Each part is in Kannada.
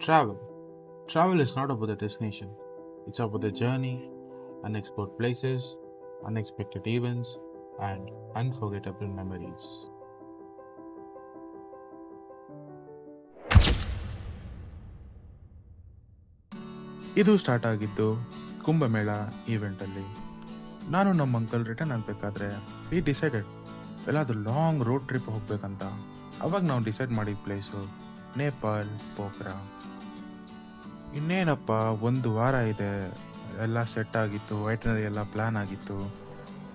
Travel. Travel is not about the destination, it's about the journey, unexplored places, unexpected events, and unforgettable memories. ಇದು ಸ್ಟಾರ್ಟ್ ಆಗಿದ್ದು ಕುಂಭಮೇಳ ಈವೆಂಟಲ್ಲಿ. ನಾನು ನಮ್ಮ ಅಂಕಲ್ ರಿಟರ್ನ್ ಆಗಬೇಕಾದ್ರೆ ವಿ ಡಿಸೈಡೆಡ್ ಎಲ್ಲಾದರೂ ಲಾಂಗ್ ರೋಡ್ ಟ್ರಿಪ್ ಹೋಗ್ಬೇಕಂತ. ಅವಾಗ ನಾವು ಡಿಸೈಡ್ ಮಾಡಿದ ಪ್ಲೇಸು ನೇಪಾಲ್, ಪೋಖ್ರಾ. ಇನ್ನೇನಪ್ಪ, ಒಂದು ವಾರ ಇದೆ, ಎಲ್ಲ ಸೆಟ್ ಆಗಿತ್ತು, ವೈಟ್ನರಿ ಎಲ್ಲ ಪ್ಲ್ಯಾನ್ ಆಗಿತ್ತು.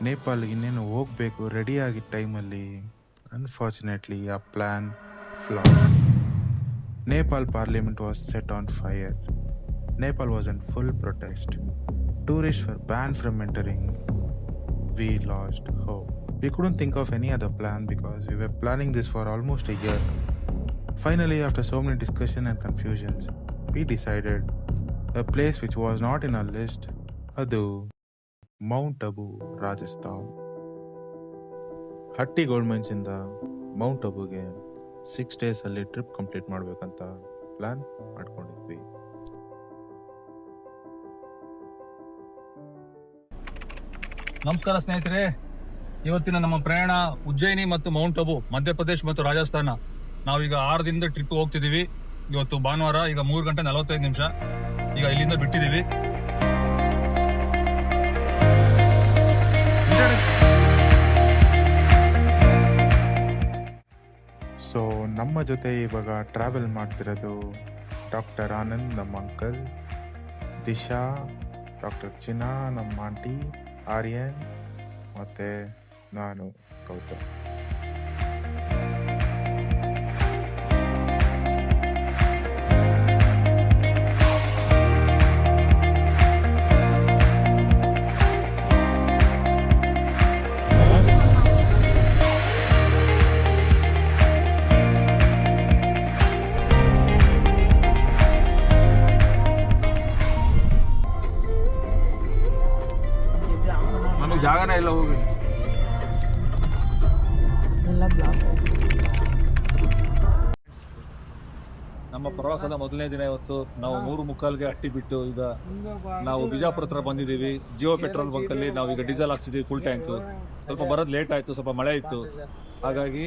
ನೇಪಾಲ್ಗೆ ಇನ್ನೇನು ಹೋಗಬೇಕು ರೆಡಿ ಆಗಿದ್ದ ಟೈಮಲ್ಲಿ ಅನ್ಫಾರ್ಚುನೇಟ್ಲಿ ಆ plan flop. Nepal parliament was set on fire. Nepal was in full protest. Tourists were banned from entering. We lost hope. We couldn't think of any other plan because we were planning this for almost a year. Finally, after so many discussion and confusions, we decided a place which was not in our list, adu Mount Abu, Rajasthan. Hatti gold mains ಇಂದ ಮೌಂಟ್ ಅಬುಗೆ 6 days ಅಲ್ಲಿ ಟ್ರಿಪ್ ಕಂಪ್ಲೀಟ್ ಮಾಡಬೇಕಂತ ಪ್ಲಾನ್ ಮಾಡ್ಕೊಂಡಿದ್ವಿ. ನಮಸ್ಕಾರ ಸ್ನೇಹಿತರೆ, ಇವತ್ತಿನ ನಮ್ಮ ಪ್ರಯಾಣ ಉಜ್ಜಯಿನಿ ಮತ್ತು ಮೌಂಟ್ ಅಬು, ಮಧ್ಯಪ್ರದೇಶ್ ಮತ್ತು ರಾಜಸ್ಥಾನ. ನಾವೀಗ 6 ದಿನದ ಟ್ರಿಪ್ ಹೋಗ್ತಿದೀವಿ. ಇವತ್ತು ಭಾನುವಾರ, ಈಗ 3 ಗಂಟೆ 45 ನಿಮಿಷ ಈಗ ಇಲ್ಲಿಂದ ಬಿಟ್ಟಿದೀವಿ. ಸೊ ನಮ್ಮ ಜೊತೆ ಇವಾಗ ಟ್ರಾವೆಲ್ ಮಾಡ್ತಿರೋದು ಡಾಕ್ಟರ್ ಆನಂದ್ ನಮ್ಮ ಅಂಕಲ್, ದಿಶಾ, ಡಾಕ್ಟರ್ ಚಿನಾ ನಮ್ಮ ಆಂಟಿ, ಆರ್ಯನ್ ಮತ್ತು ನಾನು ಗೌತಮ್. ನಮಗೆ ಜಾಗನೇ ಇಲ್ಲ ಹೋಗಿ. ನಮ್ಮ ಪ್ರವಾಸದ ಮೊದಲನೇ ದಿನ ಇವತ್ತು. ನಾವು 3:45ಗೆ ಹಟ್ಟಿ ಬಿಟ್ಟು ಈಗ ನಾವು ಬಿಜಾಪುರ ಹತ್ರ ಬಂದಿದ್ದೀವಿ. ಜಿಯೋ ಪೆಟ್ರೋಲ್ ಬಂಕಲ್ಲಿ ನಾವು ಈಗ ಡೀಸೆಲ್ ಹಾಕ್ಸಿದ್ದೀವಿ ಫುಲ್ ಟ್ಯಾಂಕ್. ಸ್ವಲ್ಪ ಬರೋದು ಲೇಟ್ ಆಯಿತು, ಸ್ವಲ್ಪ ಮಳೆ ಇತ್ತು. ಹಾಗಾಗಿ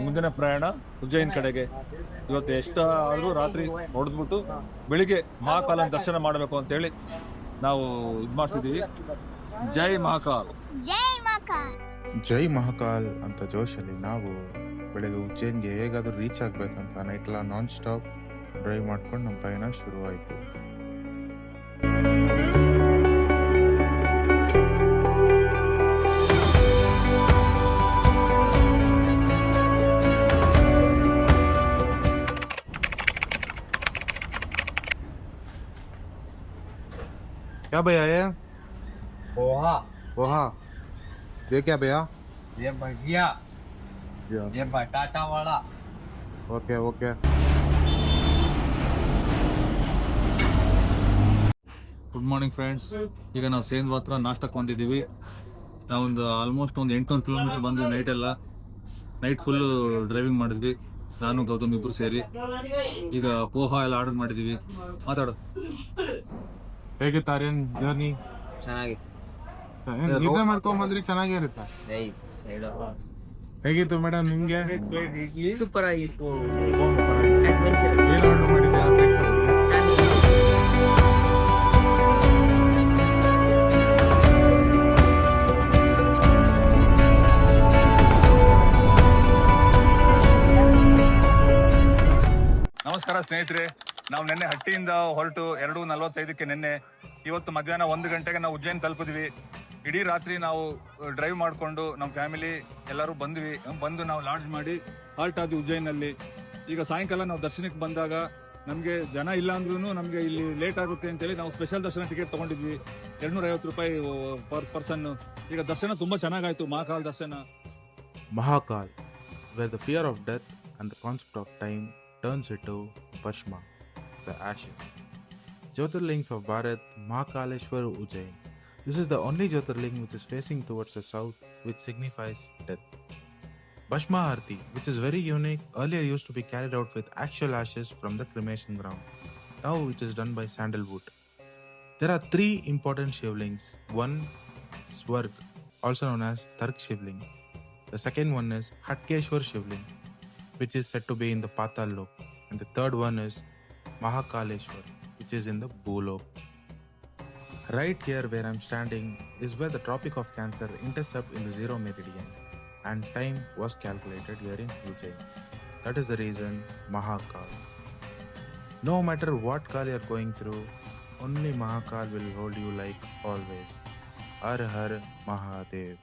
ಮುಂದಿನ ಪ್ರಯಾಣ ಉಜ್ಜಯಿನ್ ಕಡೆಗೆ. ಇವತ್ತು ಎಷ್ಟಾದರೂ ರಾತ್ರಿ ಹೊಡೆದ್ಬಿಟ್ಟು ಬೆಳಿಗ್ಗೆ ಮಹಾಕಾಲನ ದರ್ಶನ ಮಾಡಬೇಕು ಅಂತೇಳಿ ನಾವು ಇದು ಮಾಡ್ತಿದ್ದೀವಿ. ಜೈ ಮಹಾಕಾಲ್, ಜೈ ಮಹಾಕಾಲ್ ಅಂತ ಜೋಶಲ್ಲಿ ನಾವು ಬೆಳಗ್ಗೆ ಉಜ್ಜಯಿನ್ಗೆ ಹೇಗಾದರೂ ರೀಚ್ ಆಗಬೇಕಂತ ನೈಟೆಲ್ಲ ನಾನ್ ಸ್ಟಾಪ್ ಡ್ರೈವ್ ಮಾಡ್ಕೊಂಡು ನಮ್ಮ ಪಯಣ ಶುರುವಾಯಿತು. क्या भैया ये पोहा पोहा, ये क्या भैया? ये भजिया, ये बटाटा vada. Okay okay. Good morning friends. ಈಗ ನಾವು ಸೇನ್ ಹತ್ರ ನಾಷ್ಟಕ್ಕೆ ಬಂದಿದ್ದೀವಿ. ನಾವೊಂದು ಆಲ್ಮೋಸ್ಟ್ ಒಂದು 800 ಕಿಲೋಮೀಟರ್ ಬಂದ್ವಿ. ನೈಟ್ ಫುಲ್ಲು ಡ್ರೈವಿಂಗ್ ಮಾಡಿದ್ವಿ, ನಾನು ಗೌತಮ್ ಇಬ್ಬರು ಸೇರಿ. ಈಗ ಪೋಹಾ ಎಲ್ಲ ಆರ್ಡರ್ ಮಾಡಿದ್ದೀವಿ. ಮಾತಾಡು. ಹೇಗಿತ್ತು ಆರ್ಯನ್ ಜರ್ನಿ? ಚೆನ್ನಾಗಿತ್ತು. ನಿದ್ದೆ ಮಾಡ್ಕೊಂಬಂದ್ರಿ, ಚೆನ್ನಾಗಿರುತ್ತೆ. ಹೇಗಿತ್ತು ಮೇಡಮ್ ನಿಮ್ಗೆ? ಸೂಪರ್ ಆಗಿತ್ತು. ಏನು ಆರ್ಡರ್ ಮಾಡಿದ್ದೆ ಬ್ರೇಕ್ಫಾಸ್ಟ್ಗೆ? ನಮಸ್ಕಾರ ಸ್ನೇಹಿತರೆ, ನಾವು ನಿನ್ನೆ ಹಟ್ಟಿಯಿಂದ ಹೊರಟು 2:45ಕ್ಕೆ ನಿನ್ನೆ, ಇವತ್ತು ಮಧ್ಯಾಹ್ನ 1 ಗಂಟೆಗೆ ನಾವು ಉಜ್ಜಯಿನ್ ತಲುಪಿದ್ವಿ. ಇಡೀ ರಾತ್ರಿ ನಾವು ಡ್ರೈವ್ ಮಾಡಿಕೊಂಡು ನಮ್ಮ ಫ್ಯಾಮಿಲಿ ಎಲ್ಲರೂ ಬಂದು ನಾವು ಲಾಡ್ಜ್ ಮಾಡಿ ಹಾಲ್ಟ್ ಆದ್ವಿ ಉಜ್ಜಯಿನಲ್ಲಿ. ಈಗ ಸಾಯಂಕಾಲ ನಾವು ದರ್ಶನಕ್ಕೆ ಬಂದಾಗ ನಮಗೆ ಜನ ಇಲ್ಲ ಅಂದ್ರೂ ನಮಗೆ ಇಲ್ಲಿ ಲೇಟ್ ಆಗುತ್ತೆ ಅಂತೇಳಿ ನಾವು ಸ್ಪೆಷಲ್ ದರ್ಶನ ಟಿಕೆಟ್ ತೊಗೊಂಡಿದ್ವಿ. 250 ರೂಪಾಯಿ ಪರ್ ಪರ್ಸನ್ನು. ಈಗ ದರ್ಶನ ತುಂಬ ಚೆನ್ನಾಗಾಯಿತು, ಮಹಾಕಾಲ್ ದರ್ಶನ. Mahakal, where the fear of death and the concept of time turns into Bhasma, the ashes. Jyotirlings of Bharat, Mahakaleshwar Ujjain. This is the only Jyotirling which is facing towards the south, which signifies death. Bhashma Arti, which is very unique, earlier used to be carried out with actual ashes from the cremation ground. Now it is done by sandalwood. There are three important shivlings. One, Swarg, also known as Tark Shivling. The second one is Hatkeshwar Shivling, which is said to be in the Patal Lok. And the third one is Mahakaleshwar, which is in the Bhulok. Right here where I'm standing is where the Tropic of Cancer intercepts in the zero meridian, and time was calculated here in Ujjain. That is the reason Mahakal. No matter what Kal you're going through, only Mahakal will hold you like always. Har Har Mahadev.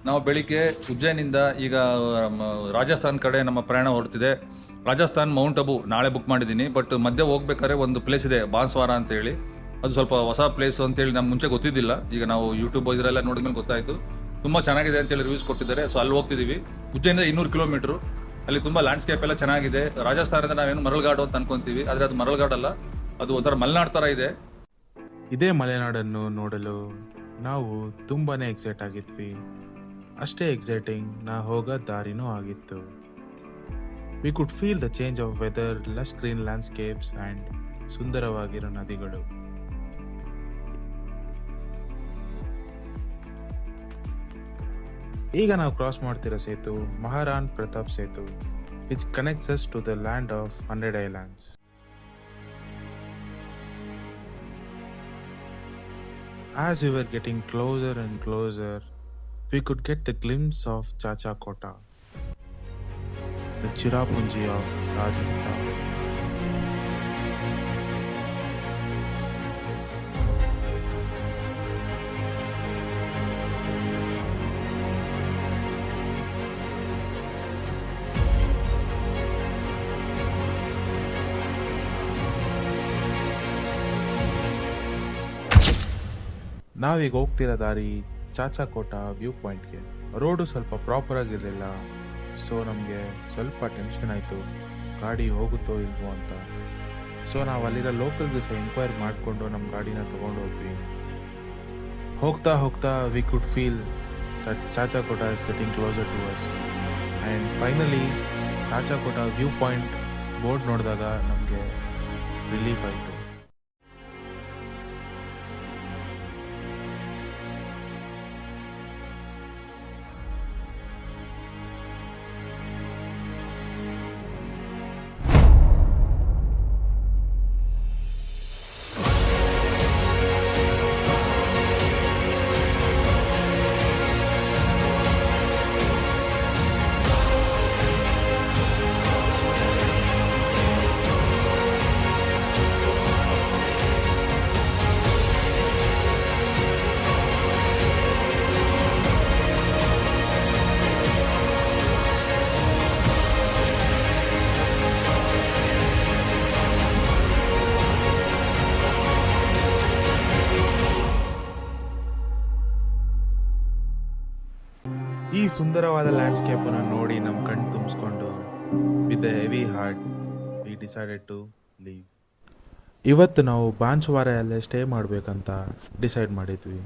ನಾವು ಬೆಳಿಗ್ಗೆ ಉಜ್ಜಯಿನಿಂದ ಈಗ ರಾಜಸ್ಥಾನ್ ಕಡೆ ನಮ್ಮ ಪ್ರಯಾಣ ಹೊರಟಿದೆ. ರಾಜಸ್ಥಾನ್ ಮೌಂಟ್ ಅಬು ನಾಳೆ ಬುಕ್ ಮಾಡಿದ್ದೀನಿ. ಬಟ್ ಮಧ್ಯೆ ಹೋಗ್ಬೇಕಾದ್ರೆ ಒಂದು ಪ್ಲೇಸ್ ಇದೆ ಬಾನ್ಸ್ವಾರ ಅಂತೇಳಿ. ಅದು ಸ್ವಲ್ಪ ಹೊಸ ಪ್ಲೇಸ್ ಅಂತೇಳಿ ನಮ್ಗೆ ಮುಂಚೆ ಗೊತ್ತಿದ್ದಿಲ್ಲ. ಈಗ ನಾವು ಯೂಟ್ಯೂಬ್ ಇದರೆಲ್ಲ ನೋಡಿದ್ಮೇಲೆ ಗೊತ್ತಾಯಿತು. ತುಂಬ ಚೆನ್ನಾಗಿದೆ ಅಂತೇಳಿ ರಿವ್ಯೂಸ್ ಕೊಟ್ಟಿದ್ದಾರೆ. ಸೊ ಅಲ್ಲಿ ಹೋಗ್ತಿದ್ದೀವಿ. ಉಜ್ಜಯಿನಿಂದ 200 ಕಿಲೋಮೀಟ್ರು. ಅಲ್ಲಿ ತುಂಬ ಲ್ಯಾಂಡ್ಸ್ಕೇಪ್ ಎಲ್ಲ ಚೆನ್ನಾಗಿದೆ. ರಾಜಸ್ಥಾನದಿಂದ ನಾವೇನು ಮರಳುಗಾಡು ಅಂತ ಅನ್ಕೊಂತೀವಿ, ಆದರೆ ಅದು ಮರಳುಗಾಡಲ್ಲ, ಅದು ಒಂಥರ ಮಲೆನಾಡು ಥರ ಇದೆ. ಇದೇ ಮಲೆನಾಡನ್ನು ನೋಡಲು ನಾವು ತುಂಬಾನೇ ಎಕ್ಸೈಟ್ ಆಗಿದ್ವಿ. ಅಷ್ಟೇ ಎಕ್ಸೈಟಿಂಗ್ ನಾ ಹೋಗೋ ದಾರಿನೂ ಆಗಿತ್ತು. We could feel the change of weather, lush green landscapes and ಸುಂದರವಾಗಿರೋ ನದಿಗಳು. ಈಗ ನಾವು ಕ್ರಾಸ್ ಮಾಡ್ತಿರೋ ಸೇತು ಮಹಾರಾಣ್ ಪ್ರತಾಪ್ ಸೇತು, which connects us to the land of 100 islands. As we were getting closer and closer, we could get the glimpse of Chacha Kota, the Chirapunji of Rajasthan. ನಾವೀಗ ಹೋಗ್ತಿರೋ ದಾರಿ ಚಾಚಾ ಕೋಟ ವ್ಯೂ ಪಾಯಿಂಟ್ಗೆ. ರೋಡು ಸ್ವಲ್ಪ ಪ್ರಾಪರ್ ಆಗಿರಲಿಲ್ಲ, ಸೊ ನಮಗೆ ಸ್ವಲ್ಪ ಟೆನ್ಷನ್ ಆಯಿತು ಗಾಡಿ ಹೋಗುತ್ತೋ ಇಲ್ವೋ ಅಂತ. ಸೊ ನಾವು ಅಲ್ಲಿರೋ ಲೋಕಲ್ಗೆ ಸಹ ಎಂಕ್ವೈರಿ ಮಾಡಿಕೊಂಡು ನಮ್ಮ ಗಾಡಿನ ತೊಗೊಂಡು ಹೋದ್ವಿ. ಹೋಗ್ತಾ ಹೋಗ್ತಾ we could feel that Chacha Kota is getting closer to us. And finally Chacha Kota view point board ನೋಡಿದಾಗ ನಮಗೆ ರಿಲೀಫ್ ಆಯಿತು. ಈ ಸುಂದರವಾದ ಲ್ಯಾಂಡ್ಸ್ಕೇಪನ್ನು ನೋಡಿ ನಮ್ಮ ಕಣ್ಣು ತುಂಬಿಸ್ಕೊಂಡು with a heavy heart we decided to leave. ಇವತ್ತು ನಾವು ಬಾನ್ಸ್ವಾರಲ್ಲೇ ಸ್ಟೇ ಮಾಡಬೇಕಂತ ಡಿಸೈಡ್ ಮಾಡಿದ್ವಿ.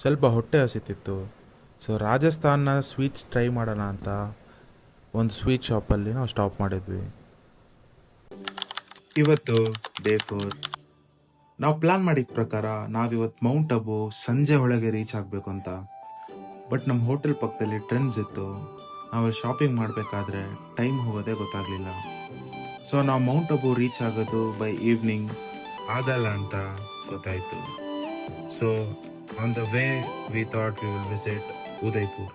ಸ್ವಲ್ಪ ಹೊಟ್ಟೆ ಹಸಿತಿತ್ತು, ಸೊ ರಾಜಸ್ಥಾನ ಸ್ವೀಟ್ಸ್ ಟ್ರೈ ಮಾಡೋಣ ಅಂತ ಒಂದು ಸ್ವೀಟ್ ಶಾಪಲ್ಲಿ ನಾವು ಸ್ಟಾಪ್ ಮಾಡಿದ್ವಿ. ಇವತ್ತು ಡೇ 4. ನಾವು ಪ್ಲ್ಯಾನ್ ಮಾಡಿದ ಪ್ರಕಾರ ನಾವಿವತ್ತು ಮೌಂಟ್ ಅಬು ಸಂಜೆ ಒಳಗೆ ರೀಚ್ ಆಗಬೇಕು ಅಂತ. ಬಟ್ ನಮ್ಮ ಹೋಟೆಲ್ ಪಕ್ಕದಲ್ಲಿ ಟ್ರೆಂಡ್ಸ್ ಇತ್ತು. ನಾವಲ್ಲಿ ಶಾಪಿಂಗ್ ಮಾಡಬೇಕಾದ್ರೆ ಟೈಮ್ ಹೋಗೋದೇ ಗೊತ್ತಾಗಲಿಲ್ಲ. ಸೊ ನಾವು ಮೌಂಟ್ ಅಬು ರೀಚ್ ಆಗೋದು ಬೈ ಈವ್ನಿಂಗ್ ಆಗಲ್ಲ ಅಂತ ಗೊತ್ತಾಯಿತು. So on the way we thought we will visit Udaipur.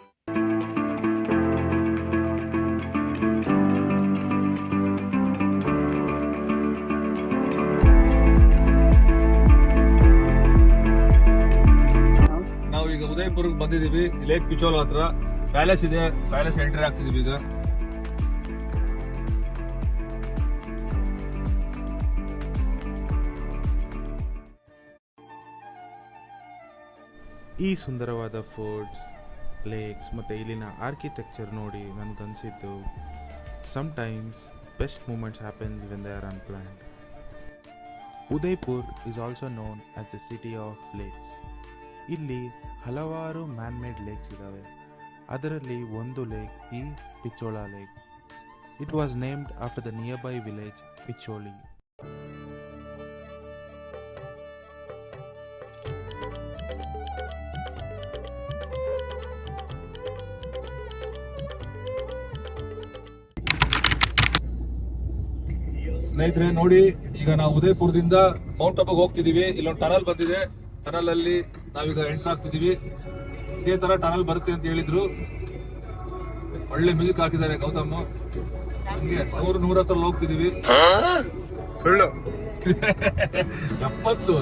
ನಾವೀಗ ಉದಯಪುರ್ಗೆ ಬಂದಿದ್ದೀವಿ. ಲೇಕ್ ಪಿಚೋಲ್ ಹತ್ರ ಪ್ಯಾಲೇಸ್ ಇದೆ. ಪ್ಯಾಲೇಸ್ ಎಂಟ್ರಿ ಆಗ್ತಿದೀವಿ ಈಗ. ಈ ಸುಂದರವಾದ ಫೋರ್ಟ್ಸ್, ಲೇಕ್ಸ್ ಮತ್ತು ಇಲ್ಲಿನ ಆರ್ಕಿಟೆಕ್ಚರ್ ನೋಡಿ ನನಗನ್ಸಿದ್ದು sometimes best moments happens when they are unplanned. Udaipur is also known as the city of lakes. ಇಲ್ಲಿ ಹಲವಾರು ಮ್ಯಾನ್ ಮೇಡ್ ಲೇಕ್ಸ್ ಇದ್ದಾವೆ. ಅದರಲ್ಲಿ ಒಂದು ಲೇಕ್ ಈ Pichola lake. It was named after the nearby village Picholi. ಸ್ನೇಹಿತರೆ ನೋಡಿ, ಈಗ ನಾವು ಉದಯಪುರದಿಂದ ಮೌಂಟ್ ಅಬುಗೆ ಹೋಗ್ತಿದೀವಿ. ಇಲ್ಲೊಂದು ಟನಲ್ ಬಂದಿದೆ. ಟನಲ್ ಅಲ್ಲಿ ನಾವೀಗ ಎಂಟರ್ ಆಗ್ತಿದೀವಿ. ಇದೇ ತರ ಟನಲ್ ಬರುತ್ತೆ ಅಂತ ಹೇಳಿದ್ರು. ಒಳ್ಳೆ ಮ್ಯೂಸಿಕ್ ಹಾಕಿದ್ದಾರೆ ಗೌತಮ್. 100 ಹೋಗ್ತಿದೀವಿ. ಸುಳ್ಳು. 70.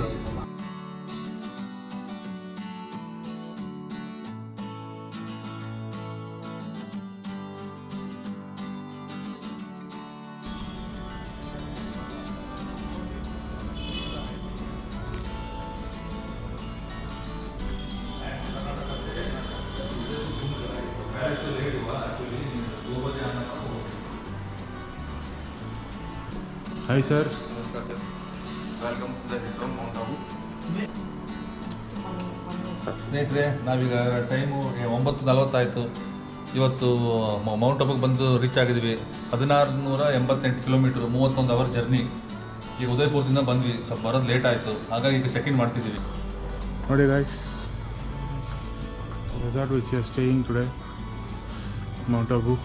Hi sir. ಸ್ನೇಹಿತರೆ, ನಾವೀಗ ಟೈಮು 9:40 ಆಯಿತು. ಇವತ್ತು ಮೌಂಟ್ ಅಬುಗೆ ಬಂದು ರೀಚ್ ಆಗಿದ್ವಿ. 1688 ಕಿಲೋಮೀಟ್ರು, 31 ಅವರ್ ಜರ್ನಿ. ಈಗ ಉದಯಪುರದಿಂದ ಬಂದ್ವಿ. ಸ್ವಲ್ಪ ಬರೋದು ಲೇಟ್ ಆಯಿತು, ಹಾಗಾಗಿ ಈಗ ಚೆಕ್ ಇನ್ ಮಾಡ್ತಿದ್ದೀವಿ. ನೋಡಿ guys, resort which are staying today, Mount Abu.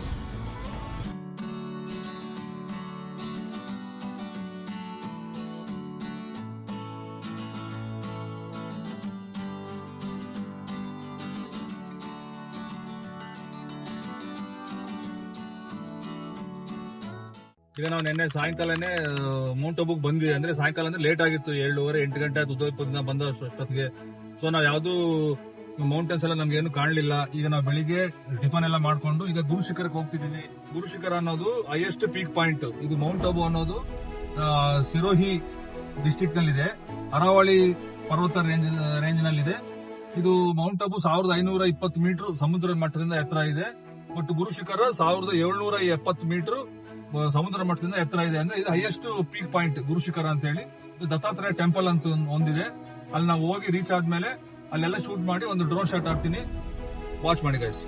ಈಗ ನಾವು ನಿನ್ನೆ ಸಾಯಂಕಾಲನೇ ಮೌಂಟ್ ಅಬುಗೆ ಬಂದ್ವಿ. ಅಂದ್ರೆ ಸಾಯಂಕಾಲ ಅಂದ್ರೆ ಲೇಟ್ ಆಗಿತ್ತು, 7:30 8 ಗಂಟೆ ಆಯ್ತು ಉದಯಪುರದಿಂದ ಬಂದಷ್ಟೊತ್ತಿಗೆ. ಸೊ ನಾವು ಯಾವ್ದು ಮೌಂಟೇನ್ಸ್ ಎಲ್ಲ ನಮ್ಗೆ ಏನು ಕಾಣಲಿಲ್ಲ. ಈಗ ನಾವು ಬೆಳಿಗ್ಗೆ ಟಿಫನ್ ಎಲ್ಲ ಮಾಡ್ಕೊಂಡು ಈಗ ಗುರುಶಿಖರಕ್ಕೆ ಹೋಗ್ತಿದೀವಿ. ಗುರುಶಿಖರ ಅನ್ನೋದು ಹೈಯೆಸ್ಟ್ ಪೀಕ್ ಪಾಯಿಂಟ್. ಇದು ಮೌಂಟ್ ಅಬು ಅನ್ನೋದು ಸಿರೋಹಿ ಡಿಸ್ಟ್ರಿಕ್ಟ್ ನಲ್ಲಿದೆ, ಅರಾವಳಿ ಪರ್ವತ ರೇಂಜ್ ನಲ್ಲಿದೆ. ಇದು ಮೌಂಟ್ ಅಬು 1520 ಮೀಟರ್ ಸಮುದ್ರ ಮಟ್ಟದಿಂದ ಎತ್ತರ ಇದೆ. ಮತ್ತು ಗುರುಶಿಖರ 1770 ಮೀಟರ್ ಸಮುದ್ರ ಮಟ್ಟದಿಂದ ಎತ್ತರ ಇದೆ. ಅಂದ್ರೆ ಇದು ಹೈಯೆಸ್ಟ್ ಪೀಕ್ ಪಾಯಿಂಟ್ ಗುರುಶಿಖರ ಅಂತ ಹೇಳಿ. ದತ್ತಾತ್ರೇಯ ಟೆಂಪಲ್ ಅಂತ ಒಂದಿದೆ. ಅಲ್ಲಿ ನಾವು ಹೋಗಿ ರೀಚ್ ಆದ್ಮೇಲೆ ಅಲ್ಲೆಲ್ಲ ಶೂಟ್ ಮಾಡಿ ಒಂದು ಡ್ರೋನ್ ಶಾಟ್ ಹಾಕ್ತೀನಿ. ವಾಚ್ ಮಾಡಿ ಗೈಸ್.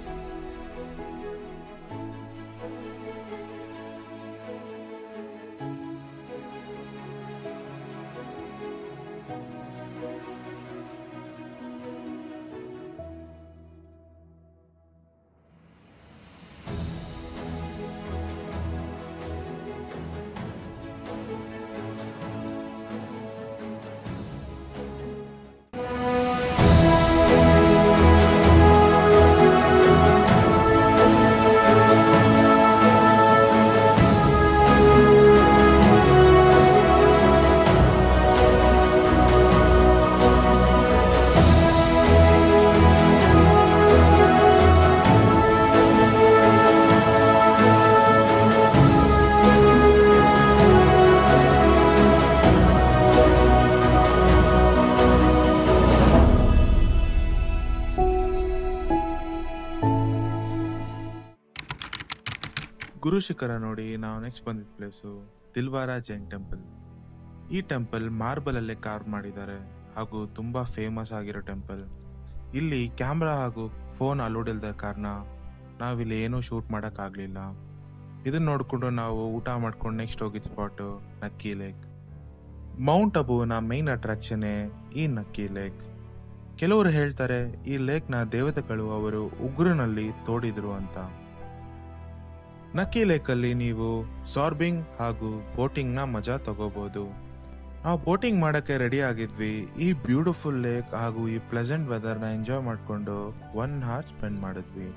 ಗುರುಶಿಖರ ನೋಡಿ ನಾವು ನೆಕ್ಸ್ಟ್ ಬಂದಿದ್ದ ಪ್ಲೇಸು ದಿಲ್ವಾರಾ ಜೈನ್ ಟೆಂಪಲ್. ಈ ಟೆಂಪಲ್ ಮಾರ್ಬಲ್ ಅಲ್ಲೇ ಕಾರ್ವ್ ಮಾಡಿದ್ದಾರೆ ಹಾಗೂ ತುಂಬಾ ಫೇಮಸ್ ಆಗಿರೋ ಟೆಂಪಲ್. ಇಲ್ಲಿ ಕ್ಯಾಮ್ರಾ ಹಾಗೂ ಫೋನ್ ಅಲೋಡ್ ಇಲ್ಲದ ಕಾರಣ ನಾವಿಲ್ಲಿ ಏನೂ ಶೂಟ್ ಮಾಡೋಕ್ಕಾಗಲಿಲ್ಲ. ಇದನ್ನ ನೋಡಿಕೊಂಡು ನಾವು ಊಟ ಮಾಡ್ಕೊಂಡು ನೆಕ್ಸ್ಟ್ ಹೋಗಿದ್ದ ಸ್ಪಾಟು ನಕ್ಕಿ ಲೇಕ್. ಮೌಂಟ್ ಅಬುವಿನ ಮೈನ್ ಅಟ್ರಾಕ್ಷನ್ನೇ ಈ ನಕ್ಕಿ ಲೇಕ್. ಕೆಲವರು ಹೇಳ್ತಾರೆ ಈ ಲೇಕ್ನ ದೇವತೆಗಳು ಅವರು ಉಗುರಿನಲ್ಲಿ ತೋಡಿದ್ರು ಅಂತ. ನಕ್ಕಿ ಲೇಕಲ್ಲಿ ನೀವು ಸಾರ್ಬಿಂಗ್ ಹಾಗೂ ಬೋಟಿಂಗ್ನ ಮಜಾ ತಗೋಬಹುದು. ನಾವು ಬೋಟಿಂಗ್ ಮಾಡೋಕ್ಕೆ ರೆಡಿ ಆಗಿದ್ವಿ. ಈ ಬ್ಯೂಟಿಫುಲ್ ಲೇಕ್ ಹಾಗೂ ಈ ಪ್ಲೆಸೆಂಟ್ ವೆದರ್ನ ಎಂಜಾಯ್ ಮಾಡಿಕೊಂಡು 1 hour ಸ್ಪೆಂಡ್ ಮಾಡಿದ್ವಿ.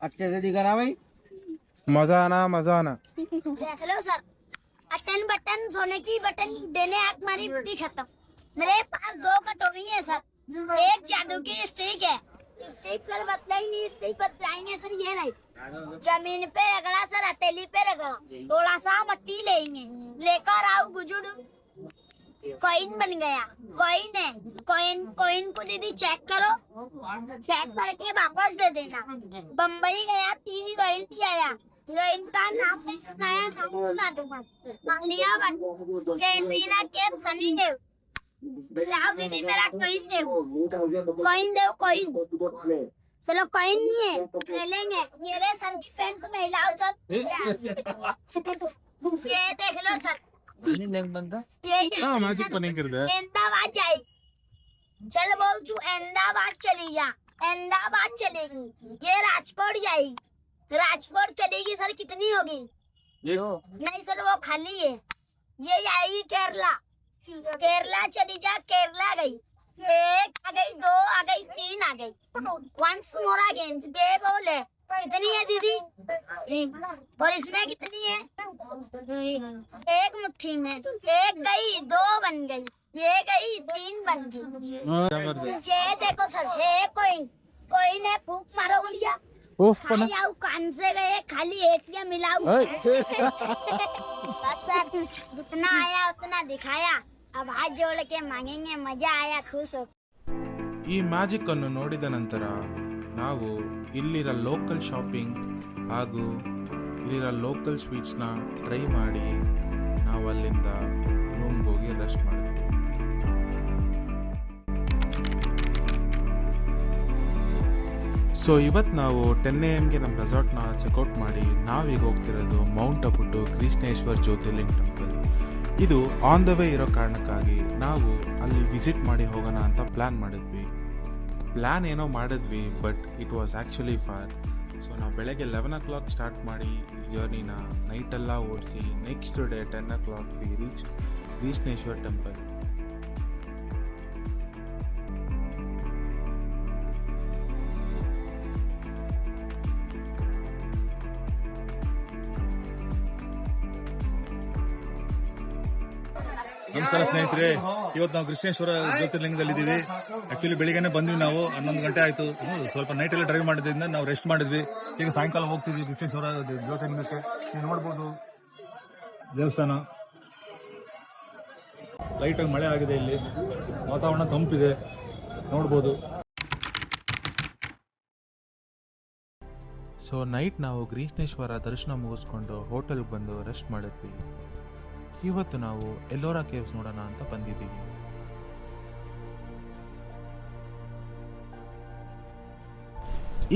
अच्छे से दिखा रहा भाई. मजा आना. Hello sir. अटन बटन सोने की बटन देने आंख मारी बुद्धि खत्म। मेरे पास 2 कटोरी है सर, एक जादू की स्टिक है। स्टिक सर बतलाई नहीं, स्टिक बतलाएंगे सर ये नहीं। जमीन पे रगड़ा सर, हथेली पे रगड़ा, थोड़ा सा मट्टी लेंगे, लेकर आओ गुजुड़ू, कॉइन बन गया। कॉइन है, कॉइन को दीदी चेक करो, चेक करके वापस दे देना। बम्बई गया, 3 हीरोइन आया, हीरोइन का नाम नहीं सुनाया, नाम सुना दूंगा। मालिया भट्ट, कैटरीना कैफ, सनी देओल। लाओ दीदी मेरा कॉइन दे, कॉइन दो, कॉइन। चलो कॉइन नहीं है, ले लेंगे। मेरे सन की पैंट में हिलाओ सर, ये देख लो सर, मैजिक पनीर कर दे। अहमदाबाद जाएगी, चल बोल तू अहमदाबाद चली जा, अहमदाबाद चलेगी। ये राजकोट जाएगी, राजकोट चलेगी सर, कितनी होगी? नहीं सर वो खाली है। ये जाएगी केरला, केरला चली जा, केरला गई, 1 आ गई, 2 आ गई, 3 आ गई, वंस मोर अगेन। ये बोले कितनी है दीदी? और इसमें कितनी है? 1 मुट्ठी में, 1 गई, 2 बन गई, ये गई, 3 बन गई। ये देखो सर, है कोइन, कोइन है, फूक मारो बढ़िया। खाली कान से गए, खाली एटिया मिलाऊ। बस सर जितना आया उतना दिखाया, अब हाथ जोड़ के मांगेंगे, मजा आया, खुश हो। ಈ ಮ್ಯಾಜಿಕ್ ಅನ್ನು ನೋಡಿದ ನಂತರ ನಾವು ಇಲ್ಲಿರೋ ಲೋಕಲ್ ಶಾಪಿಂಗ್ ಹಾಗೂ ಇಲ್ಲಿರೋ ಲೋಕಲ್ ಸ್ವೀಟ್ಸ್ನ ಟ್ರೈ ಮಾಡಿ ನಾವು ಅಲ್ಲಿಂದ ರೂಮ್ಗೆ ಹೋಗಿ ರೆಸ್ಟ್ ಮಾಡಿದ್ವಿ. ಸೊ ಇವತ್ತು ನಾವು 10 AM ನಮ್ಮ ರೆಸಾರ್ಟ್ನ ಚೆಕ್ಔಟ್ ಮಾಡಿ ನಾವೀಗ ಹೋಗ್ತಿರೋದು ಮೌಂಟ್ ಅಬು ಕೃಷ್ಣೇಶ್ವರ್ ಜ್ಯೋತಿರ್ಲಿಂಗ್ ಟೆಂಪಲ್. ಇದು ಆನ್ ದ ವೇ ಇರೋ ಕಾರಣಕ್ಕಾಗಿ ನಾವು ಅಲ್ಲಿ ವಿಸಿಟ್ ಮಾಡಿ ಹೋಗೋಣ ಅಂತ ಪ್ಲ್ಯಾನ್ ಮಾಡಿದ್ವಿ. ಪ್ಲ್ಯಾನ್ ಏನೋ ಮಾಡಿದ್ವಿ, but it was actually far. So ನಾವು ಬೆಳಗ್ಗೆ 11 o'clock ಸ್ಟಾರ್ಟ್ ಮಾಡಿ ಜರ್ನಿನ ನೈಟೆಲ್ಲ ಓಡಿಸಿ next day 10 o'clock we reach Krishneshwar temple. ನಮಸ್ಕಾರ ಸ್ನೇಹಿತರೆ, ಇವತ್ತು ನಾವು ಕೃಷ್ಣೇಶ್ವರ ಜ್ಯೋತಿರ್ಲಿಂಗದಲ್ಲಿ ಇದ್ದೀವಿ. ಆಕ್ಚುಲಿ ಬೆಳಿಗ್ಗೆನೆ ಬಂದ್ವಿ, ನಾವು 11 ಗಂಟೆ ಆಯ್ತು. ಸ್ವಲ್ಪ ನೈಟ್ ಎಲ್ಲ ಡ್ರೈವ್ ಮಾಡಿದ್ರಿಂದ ನಾವು ರೆಸ್ಟ್ ಮಾಡಿದ್ವಿ. ಈಗ ಸಾಯಂಕಾಲ ಹೋಗ್ತಿದ್ವಿ ಕೃಷ್ಣೇಶ್ವರ ಜ್ಯೋತಿರ್ಲಿಂಗಕ್ಕೆ. ನೀವು ನೋಡ್ಬೋದು ದೇವಸ್ಥಾನ, ಲೈಟ್ ಆಗಿ ಮಳೆ ಆಗಿದೆ, ಇಲ್ಲಿ ವಾತಾವರಣ ತಂಪಿದೆ, ನೋಡ್ಬೋದು. ಸೊ ನೈಟ್ ನಾವು ಕೃಷ್ಣೇಶ್ವರ ದರ್ಶನ ಮುಗಿಸ್ಕೊಂಡು ಹೋಟೆಲ್ಗೆ ಬಂದು ರೆಸ್ಟ್ ಮಾಡಿದ್ವಿ. ಇವತ್ತು ನಾವು ಎಲ್ಲೋರಾ ಕೇವ್ಸ್ ನೋಡೋಣ ಅಂತ ಬಂದಿದ್ದೀವಿ.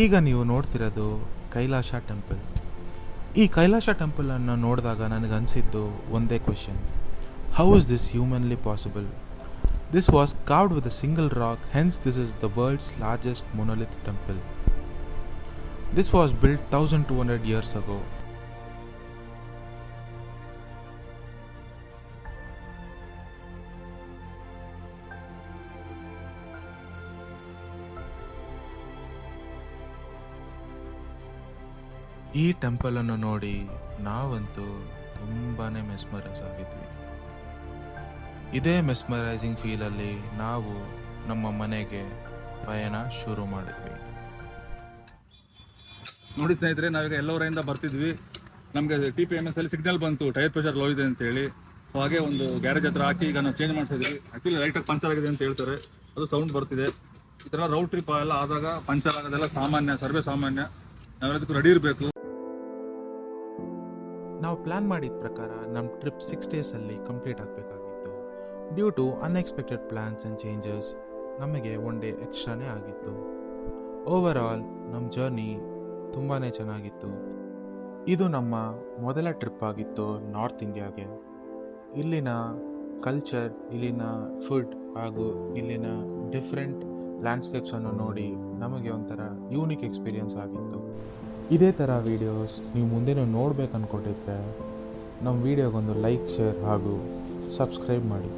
ಈಗ ನೀವು ನೋಡ್ತಿರೋದು ಕೈಲಾಸ ಟೆಂಪಲ್. ಈ ಕೈಲಾಸ ಟೆಂಪಲನ್ನು ನೋಡಿದಾಗ ನನಗನ್ಸಿದ್ದು ಒಂದೇ question: how is this humanly possible? This was carved with a single rock, hence this is the world's largest monolith temple. This was built 1200 years ago. ಈ ಟೆಂಪಲ್ ಅನ್ನು ನೋಡಿ ನಾವಂತೂ ತುಂಬಾನೇ ಮೆಸ್ಮರೈಸ್ ಆಗಿದ್ವಿ. ಇದೇ ಮೆಸ್ಮರೈಸಿಂಗ್ ಫೀಲಲ್ಲಿ ನಾವು ನಮ್ಮ ಮನೆಗೆ ಪಯಣ ಶುರು ಮಾಡಿದ್ವಿ. ನೋಡಿ ಸ್ನೇಹಿತರೆ, ನಾವೀಗ ಎಲ್ಲೋರೆಯಿಂದ ಬರ್ತಿದ್ವಿ. ನಮಗೆ TPMS ಅಲ್ಲಿ ಸಿಗ್ನಲ್ ಬಂತು ಟೈರ್ ಪ್ರೆಷರ್ ಲೋ ಇದೆ ಅಂತ ಹೇಳಿ. ಸೊ ಹಾಗೆ ಒಂದು ಗ್ಯಾರೇಜ್ ಹತ್ರ ಹಾಕಿ ಈಗ ನಾವು ಚೇಂಜ್ ಮಾಡಿಸಿದ್ವಿ. ಆ್ಯಕ್ಚುಲಿ ಲೈಟಾಗಿ ಪಂಚರ್ ಆಗಿದೆ ಅಂತ ಹೇಳ್ತಾರೆ, ಅದು ಸೌಂಡ್ ಬರ್ತಿದೆ. ಈ ಥರ ರೋಡ್ ಟ್ರಿಪ್ ಎಲ್ಲ ಆದಾಗ ಪಂಚರ್ ಆಗೋದೆಲ್ಲ ಸಾಮಾನ್ಯ, ಸರ್ವೇ ಸಾಮಾನ್ಯ. ನಾವೆಲ್ಲದಕ್ಕೂ ರೆಡಿ ಇರಬೇಕು. ನಾವು ಪ್ಲ್ಯಾನ್ ಮಾಡಿದ ಪ್ರಕಾರ ನಮ್ಮ ಟ್ರಿಪ್ 6 ಡೇಸಲ್ಲಿ ಕಂಪ್ಲೀಟ್ ಆಗಬೇಕಾಗಿತ್ತು. Due to unexpected plans and changes ನಮಗೆ 1 ಡೇ ಎಕ್ಸ್ಟ್ರಾನೇ ಆಗಿತ್ತು. ಓವರ್ ಆಲ್ ನಮ್ಮ ಜರ್ನಿ ತುಂಬಾ ಚೆನ್ನಾಗಿತ್ತು. ಇದು ನಮ್ಮ ಮೊದಲ ಟ್ರಿಪ್ ಆಗಿತ್ತು ನಾರ್ತ್ ಇಂಡಿಯಾಗೆ. ಇಲ್ಲಿನ ಕಲ್ಚರ್, ಇಲ್ಲಿನ ಫುಡ್ ಹಾಗೂ ಇಲ್ಲಿನ ಡಿಫ್ರೆಂಟ್ ಲ್ಯಾಂಡ್ಸ್ಕೇಪ್ಸನ್ನು ನೋಡಿ ನಮಗೆ ಒಂಥರ ಯೂನಿಕ್ ಎಕ್ಸ್ಪೀರಿಯನ್ಸ್ ಆಗಿತ್ತು. ಇದೇ ಥರ ವೀಡಿಯೋಸ್ ನೀವು ಮುಂದೆನೂ ನೋಡ್ಬೇಕು ಅಂದ್ಕೊಂಡಿದ್ರೆ ನಮ್ಮ ವೀಡಿಯೋಗೊಂದು ಲೈಕ್, ಶೇರ್ ಹಾಗೂ ಸಬ್ಸ್ಕ್ರೈಬ್ ಮಾಡಿ.